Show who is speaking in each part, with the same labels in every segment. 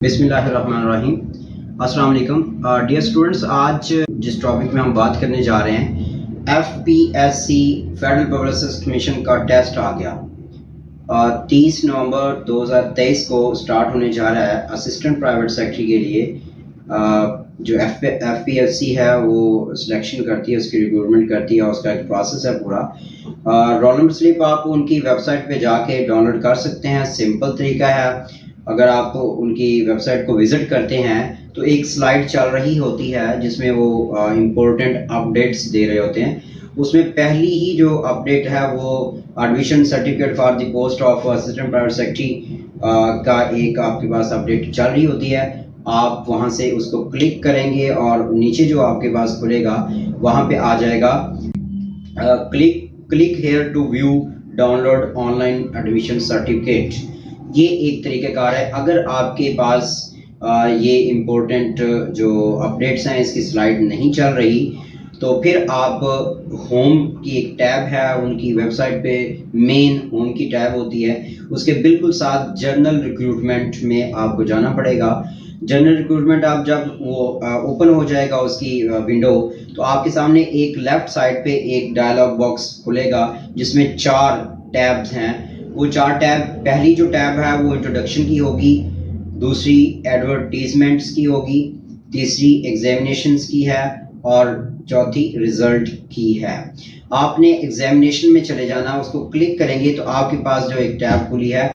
Speaker 1: बिस्मिल्लाहिर्रहमानिर्रहीम। अस्सलाम वालेकुम डियर स्टूडेंट्स, आज जिस टॉपिक में हम बात करने जा रहे हैं, FPSC federal public service commission का टेस्ट आ गया। 30 नवंबर 2023 को स्टार्ट होने जा रहा है असिस्टेंट प्राइवेट सेक्रेटरी के लिए। जो FPSC है वो सिलेक्शन करती है, उसकी रिक्रूटमेंट करती है, उसका एक प्रोसेस है पूरा। रोल नंबर स्लिप आप उनकी वेबसाइट पे जाके डाउनलोड कर सकते हैं। सिंपल तरीका है। अगर आप उनकी वेबसाइट को विज़िट करते हैं तो एक स्लाइड चल रही होती है जिसमें वो इम्पोर्टेंट अपडेट्स दे रहे होते हैं। उसमें पहली ही जो अपडेट है वो admission certificate for the post of assistant private secretary का एक आपके पास अपडेट चल रही होती है। आप वहां से उसको क्लिक करेंगे और नीचे जो आपके पास खुलेगा वहां पे आ जाएगा click here to view download online admission certificate. ये एक तरीक़ाकार है। अगर आपके पास ये इम्पोर्टेंट जो अपडेट्स हैं इसकी स्लाइड नहीं चल रही तो फिर आप होम की एक टैब है उनकी वेबसाइट पे, मेन होम की टैब होती है, उसके बिल्कुल साथ जनरल रिक्रूटमेंट में आपको जाना पड़ेगा। जनरल रिक्रूटमेंट आप जब वो ओपन हो जाएगा उसकी विंडो, तो आपके सामने एक लेफ़्ट साइड पे एक डायलॉग बॉक्स खुलेगा जिसमें 4 टैब्स हैं। वो 4 टैब, पहली जो टैब है वो इंट्रोडक्शन की होगी, दूसरी एडवर्टीजमेंट्स की होगी, तीसरी एग्जामिनेशंस की है और चौथी रिजल्ट की है। आपने एग्जामिनेशन में चले जाना, उसको क्लिक करेंगे तो आपके पास जो एक टैब खुली है।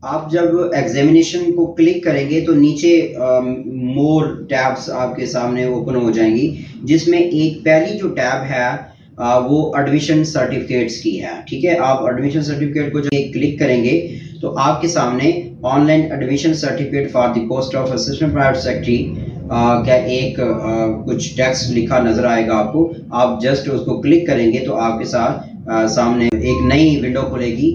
Speaker 1: आप जब एग्जामिनेशन को क्लिक करेंगे तो नीचे मोर टैब्स आपके सामने ओपन हो जाएंगी, जिसमें एक पहली जो टैब है वो एडमिशन सर्टिफिकेट्स की है। ठीक है, आप एडमिशन सर्टिफिकेट को जब क्लिक करेंगे तो आपके सामने online admission certificate for the post of assistant private secretary का एक कुछ टेक्स्ट लिखा नजर आएगा आपको। आप जस्ट उसको क्लिक करेंगे तो आपके साथ सामने एक नई विंडो खुलेगी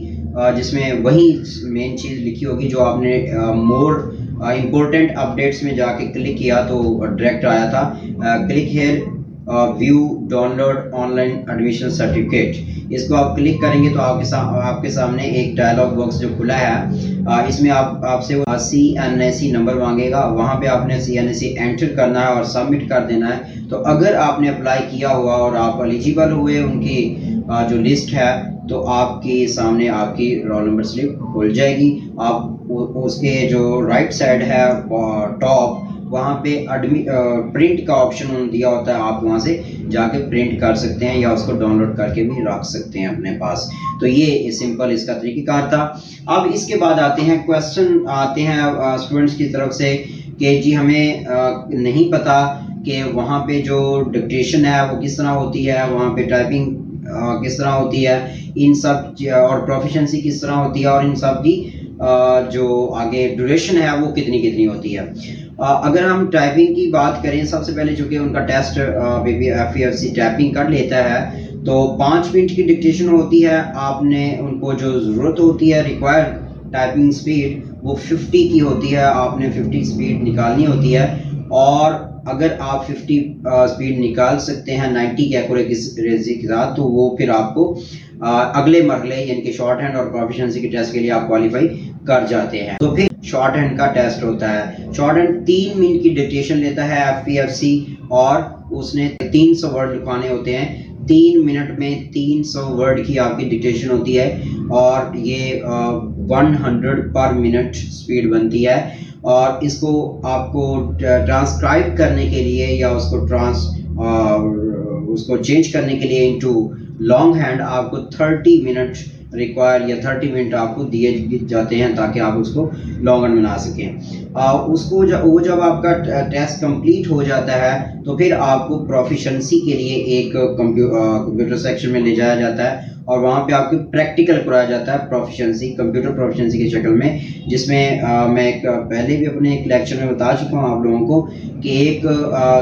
Speaker 1: जिसमें वही मेन चीज़ लिखी होगी जो आपने मोर इम्पोर्टेंट अपडेट्स में जाके क्लिक किया तो डायरेक्ट आया था। Click here view download online admission certificate. इसको आप क्लिक करेंगे तो आपके सामने एक डायलॉग बॉक्स जो खुला है, इसमें आपसे CNSE नंबर मांगेगा। वहाँ पे आपने CNSE एंटर करना है और सबमिट कर देना है। तो अगर आपने अप्लाई किया हुआ और आप एलिजिबल हुए उनकी जो लिस्ट है तो आपके सामने आपकी रोल नंबर स्लिप खुल जाएगी। आप उसके जो राइट साइड है टॉप, वहाँ पे प्रिंट का ऑप्शन दिया होता है, आप वहाँ से जाके प्रिंट कर सकते हैं या उसको डाउनलोड करके भी रख सकते हैं अपने पास। तो ये सिंपल इसका तरीक़ाकार था। अब इसके बाद आते हैं क्वेश्चन आते हैं स्टूडेंट्स की तरफ से कि जी हमें नहीं पता कि वहाँ पे जो डिक्टेशन है वो किस तरह होती है, वहाँ पे टाइपिंग किस तरह होती है, इन सब और प्रोफिशिएंसी किस तरह होती है और इन सब की जो आगे ड्यूरेशन है वो कितनी होती है। अगर हम टाइपिंग की बात करें, सबसे पहले चूंकि उनका टेस्ट FPSC टाइपिंग कर लेता है तो 5 मिनट की डिक्टेशन होती है। आपने उनको जो ज़रूरत होती है रिक्वायर्ड टाइपिंग स्पीड वो 50 की होती है, आपने 50 स्पीड निकालनी होती है। और अगर आप 50 स्पीड निकाल सकते हैं 90 की एक्यूरेसी के साथ तो वो फिर आपको अगले मरहले यानी कि शॉर्ट हैंड और प्रोफिशिएंसी के टेस्ट के लिए आप क्वालिफाई कर जाते हैं। तो फिर शॉर्ट हैंड का टेस्ट होता है। शॉर्ट हैंड 3 मिनट की डिक्टेशन लेता है FPSC और उसने 300 वर्ड लिखवाने होते हैं। 3 मिनट में 300 वर्ड की आपकी डिक्टेशन होती है और ये 100 पर मिनट स्पीड बनती है। और इसको आपको ट्रांसक्राइब करने के लिए या उसको चेंज करने के लिए इनटू लॉन्ग हैंड आपको 30 मिनट रिक्वायर या 30 मिनट आपको दिए जाते हैं ताकि आप उसको लॉन्ग हैंड बना सकें। उसको वो जब आपका टेस्ट कंप्लीट हो जाता है तो फिर आपको प्रोफिशिएंसी के लिए एक कंप्यूटर सेक्शन में ले जाया जाता है और वहाँ पे आपको प्रैक्टिकल कराया जाता है कंप्यूटर प्रोफिशिएंसी की शक्ल में, जिसमें मैं एक पहले भी अपने एक लेक्चर में बता चुका हूँ आप लोगों को कि एक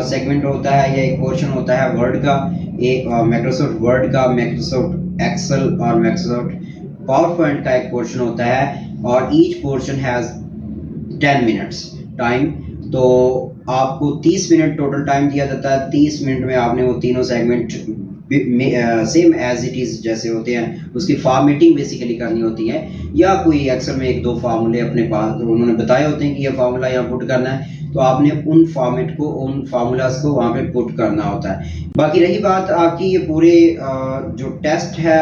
Speaker 1: सेगमेंट होता है या एक पोर्शन होता है वर्ड का, एक माइक्रोसॉफ्ट वर्ड का, माइक्रोसॉफ्ट एक्सेल और माइक्रोसॉफ्ट पावर पॉइंट का एक पोर्शन होता है और each portion has 10 minutes time. तो आपको 30 मिनट टोटल टाइम दिया जाता है। 30 मिनट में आपने वो तीनों segment same as it is जैसे होते हैं उसकी फॉर्मेटिंग बेसिकली करनी होती है, या कोई एक्सेल में एक दो फार्मूले अपने पास उन्होंने बताए होते हैं कि ये फार्मूला यहाँ पुट करना है, तो आपने उन फॉर्मेट को, उन फार्मूलाज को वहाँ पे पुट करना होता है। बाकी रही बात आपकी ये पूरे जो टेस्ट है,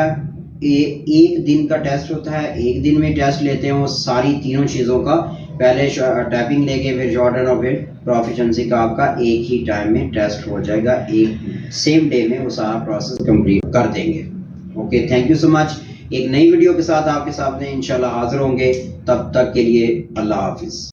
Speaker 1: ये एक दिन का टेस्ट होता है, एक दिन में टेस्ट लेते हैं वो सारी तीनों चीज़ों का, पहले टाइपिंग लेके फिर शॉर्ट और फिर प्रोफिशिएंसी का आपका एक ही टाइम में टेस्ट हो जाएगा, एक सेम डे में वो सारा प्रोसेस कंप्लीट कर देंगे। Okay, thank you so much. एक नई वीडियो के साथ आपके सामने इंशाल्लाह हाजिर होंगे, तब तक के लिए अल्लाह हाफिज़।